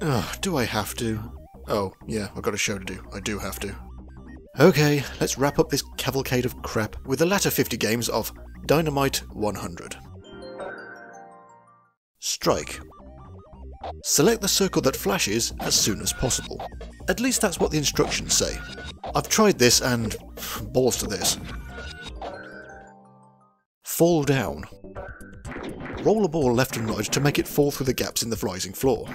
Ugh, do I have to? Oh, yeah, I've got a show to do. I do have to. Okay, let's wrap up this cavalcade of crap with the latter 50 games of Dynamite 100. Strike. Select the circle that flashes as soon as possible. At least that's what the instructions say. I've tried this and balls to this. Fall down. Roll a ball left and right to make it fall through the gaps in the rising floor.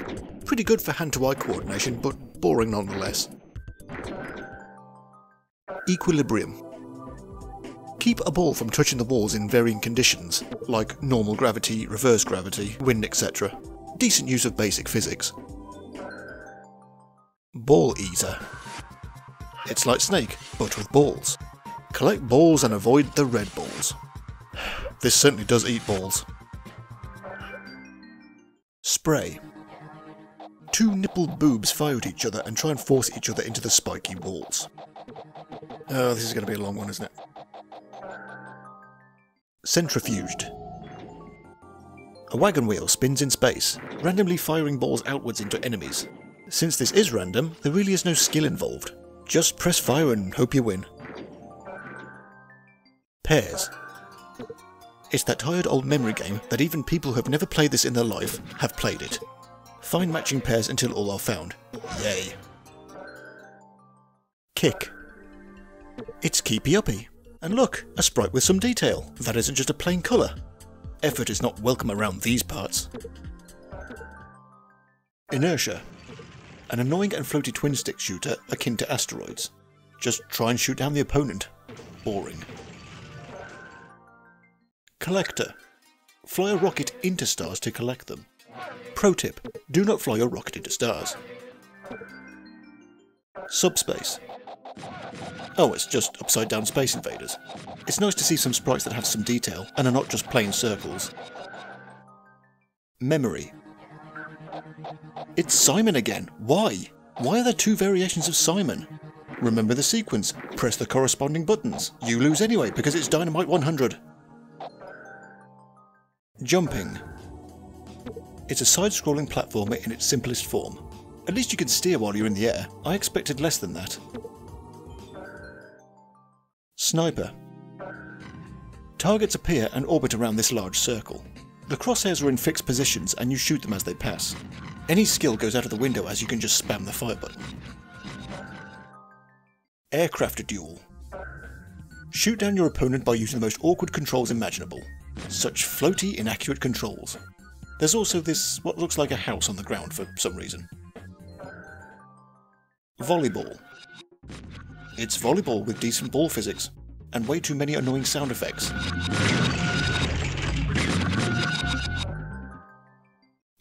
Pretty good for hand-to-eye coordination, but boring nonetheless. Equilibrium. Keep a ball from touching the walls in varying conditions, like normal gravity, reverse gravity, wind, etc. Decent use of basic physics. Ball eater. It's like Snake, but with balls. Collect balls and avoid the red balls. This certainly does eat balls. Spray. Two nippled boobs fire at each other and try and force each other into the spiky walls. Oh, this is going to be a long one, isn't it? Centrifuged. A wagon wheel spins in space, randomly firing balls outwards into enemies. Since this is random, there really is no skill involved. Just press fire and hope you win. Pairs. It's that tired old memory game that even people who have never played this in their life have played it. Find matching pairs until all are found. Yay. Kick. It's keepy uppy. And look, a sprite with some detail. That isn't just a plain colour. Effort is not welcome around these parts. Inertia. An annoying and floaty twin stick shooter akin to asteroids. Just try and shoot down the opponent. Boring. Collector. Fly a rocket into stars to collect them. Pro tip, do not fly your rocket into stars. Subspace. Oh, it's just upside down Space Invaders. It's nice to see some sprites that have some detail and are not just plain circles. Memory. It's Simon again. Why? Why are there two variations of Simon? Remember the sequence. Press the corresponding buttons. You lose anyway because it's Dynamite 100. Jumping. It's a side-scrolling platformer in its simplest form. At least you can steer while you're in the air. I expected less than that. Sniper. Targets appear and orbit around this large circle. The crosshairs are in fixed positions and you shoot them as they pass. Any skill goes out of the window as you can just spam the fire button. Aircraft duel. Shoot down your opponent by using the most awkward controls imaginable. Such floaty, inaccurate controls. There's also this, what looks like a house on the ground for some reason. Volleyball. It's volleyball with decent ball physics, and way too many annoying sound effects.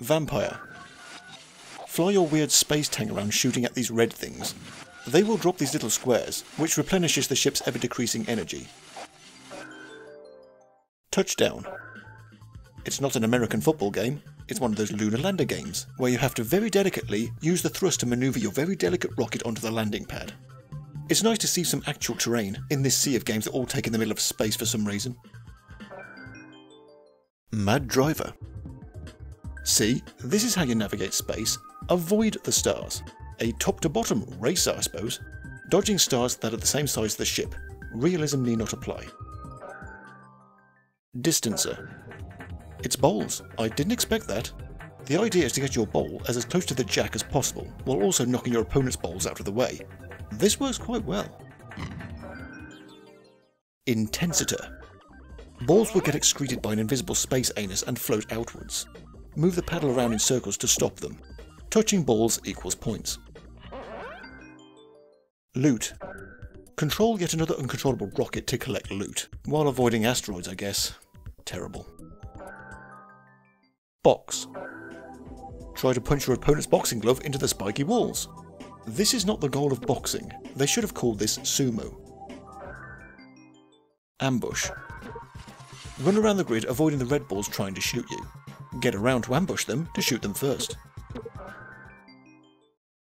Vampire. Fly your weird space tank around shooting at these red things. They will drop these little squares, which replenishes the ship's ever-decreasing energy. Touchdown. It's not an American football game, it's one of those lunar lander games, where you have to very delicately use the thrust to maneuver your very delicate rocket onto the landing pad. It's nice to see some actual terrain in this sea of games that all take in the middle of space for some reason. Mad Driver. See, this is how you navigate space. Avoid the stars. A top-to-bottom race, I suppose. Dodging stars that are the same size as the ship. Realism need not apply. Distancer. It's bowls. I didn't expect that. The idea is to get your bowl as close to the jack as possible, while also knocking your opponent's bowls out of the way. This works quite well. Intensitor. Balls will get excreted by an invisible space anus and float outwards. Move the paddle around in circles to stop them. Touching balls equals points. Loot. Control yet another uncontrollable rocket to collect loot, while avoiding asteroids, I guess. Terrible. Box. Try to punch your opponent's boxing glove into the spiky walls. This is not the goal of boxing. They should have called this sumo. Ambush. Run around the grid avoiding the red balls trying to shoot you. Get around to ambush them to shoot them first.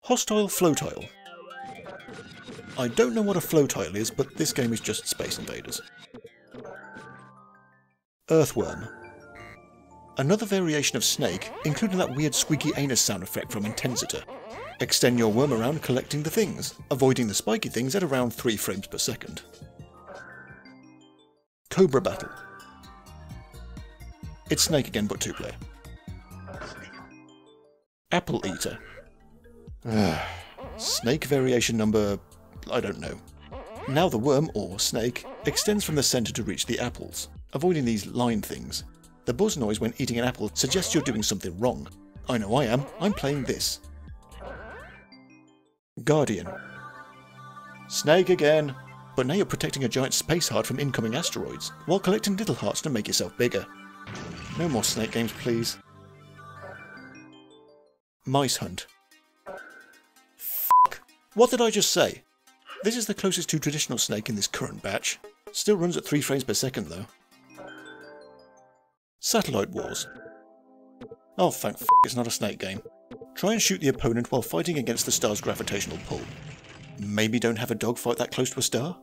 Hostile Flotile. I don't know what a flotile is, but this game is just Space Invaders. Earthworm. Another variation of Snake, including that weird squeaky anus sound effect from Intensita. Extend your worm around collecting the things, avoiding the spiky things at around 3 frames per second. Cobra Battle. It's Snake again, but 2-player. Apple Eater. Snake variation number... I don't know. Now the worm, or snake, extends from the centre to reach the apples, avoiding these line things. The buzz noise when eating an apple suggests you're doing something wrong. I know I am. I'm playing this. Guardian. Snake again. But now you're protecting a giant space heart from incoming asteroids, while collecting little hearts to make yourself bigger. No more Snake games, please. Mice Hunt. Fuck. What did I just say? This is the closest to traditional Snake in this current batch. Still runs at 3 frames per second though. Satellite Wars. Oh thank f*** it's not a Snake game. Try and shoot the opponent while fighting against the star's gravitational pull. Maybe don't have a dogfight that close to a star?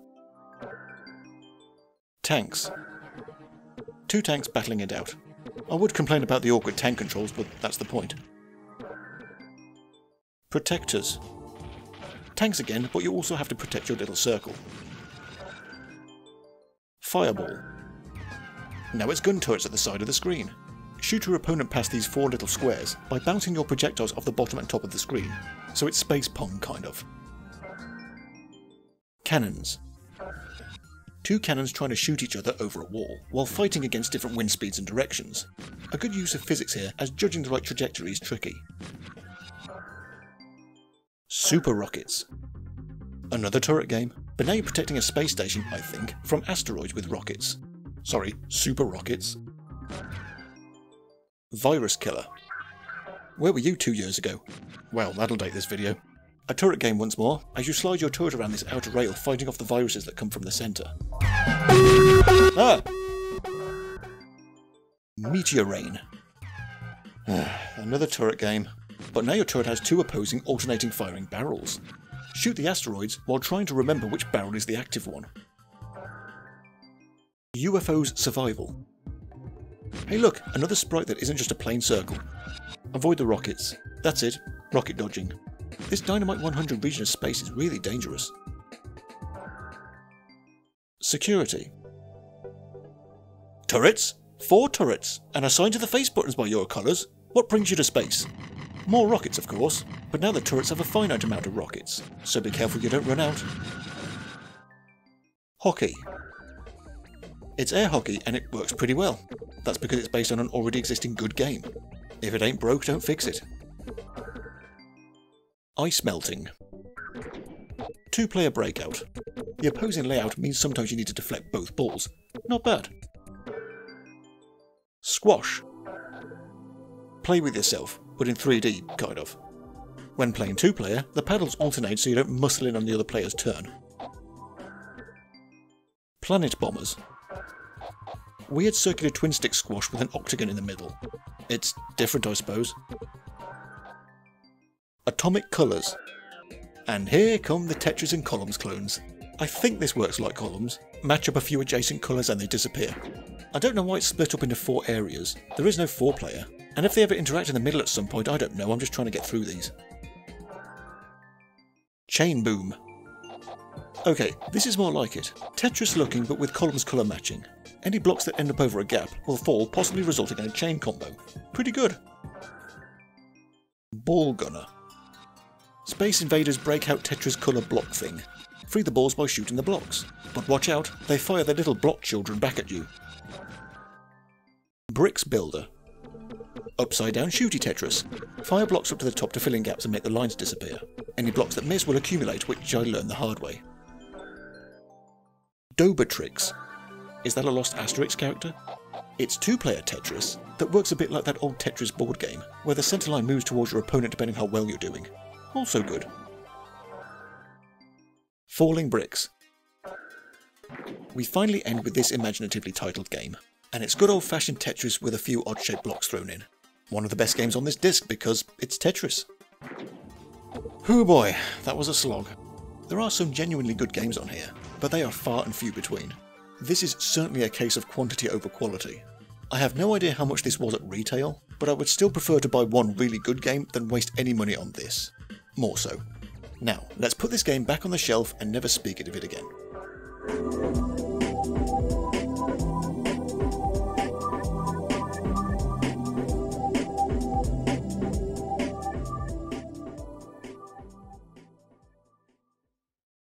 Tanks. 2 tanks battling it out. I would complain about the awkward tank controls, but that's the point. Protectors. Tanks again, but you also have to protect your little circle. Fireball. Now it's gun turrets at the side of the screen. Shoot your opponent past these 4 little squares by bouncing your projectiles off the bottom and top of the screen, so it's space pong kind of. Cannons. 2 cannons trying to shoot each other over a wall, while fighting against different wind speeds and directions. A good use of physics here, as judging the right trajectory is tricky. Super Rockets. Another turret game, but now you're protecting a space station, I think, from asteroids with rockets. Sorry, super rockets. Virus Killer. Where were you 2 years ago? Well, that'll date this video. A turret game once more, as you slide your turret around this outer rail fighting off the viruses that come from the centre. Ah! Meteor Rain. Another turret game, but now your turret has 2 opposing alternating firing barrels. Shoot the asteroids while trying to remember which barrel is the active one. UFO's Survival. Hey look, another sprite that isn't just a plain circle. Avoid the rockets. That's it, rocket dodging. This Dynamite 100 region of space is really dangerous. Security. Turrets? 4 turrets, and assigned to the face buttons by your colours. What brings you to space? More rockets, of course, but now the turrets have a finite amount of rockets, so be careful you don't run out. Hockey. It's air hockey and it works pretty well. That's because it's based on an already existing good game. If it ain't broke, don't fix it. Ice melting. 2-player breakout. The opposing layout means sometimes you need to deflect both balls. Not bad. Squash. Play with yourself, but in 3D, kind of. When playing 2-player, the paddles alternate so you don't muscle in on the other player's turn. Planet Bombers. Weird circular twin-stick squash with an octagon in the middle. It's different, I suppose. Atomic Colours. And here come the Tetris and Columns clones. I think this works like Columns. Match up a few adjacent colours and they disappear. I don't know why it's split up into 4 areas. There is no 4-player. And if they ever interact in the middle at some point, I don't know, I'm just trying to get through these. Chain Boom. Okay, this is more like it. Tetris looking but with Columns colour matching. Any blocks that end up over a gap will fall, possibly resulting in a chain combo. Pretty good. Ball Gunner. Space Invaders break out Tetris colour block thing. Free the balls by shooting the blocks. But watch out, they fire their little block children back at you. Bricks Builder. Upside down shooty Tetris. Fire blocks up to the top to fill in gaps and make the lines disappear. Any blocks that miss will accumulate, which I learned the hard way. Dobertrix. Is that a Lost Asterix character? It's 2-player Tetris that works a bit like that old Tetris board game, where the centre line moves towards your opponent depending how well you're doing. Also good. Falling Bricks. We finally end with this imaginatively titled game, and it's good old-fashioned Tetris with a few odd-shaped blocks thrown in. One of the best games on this disc because it's Tetris. Hoo boy, that was a slog. There are some genuinely good games on here, but they are far and few between. This is certainly a case of quantity over quality. I have no idea how much this was at retail, but I would still prefer to buy one really good game than waste any money on this. More so. Now, let's put this game back on the shelf and never speak of it again.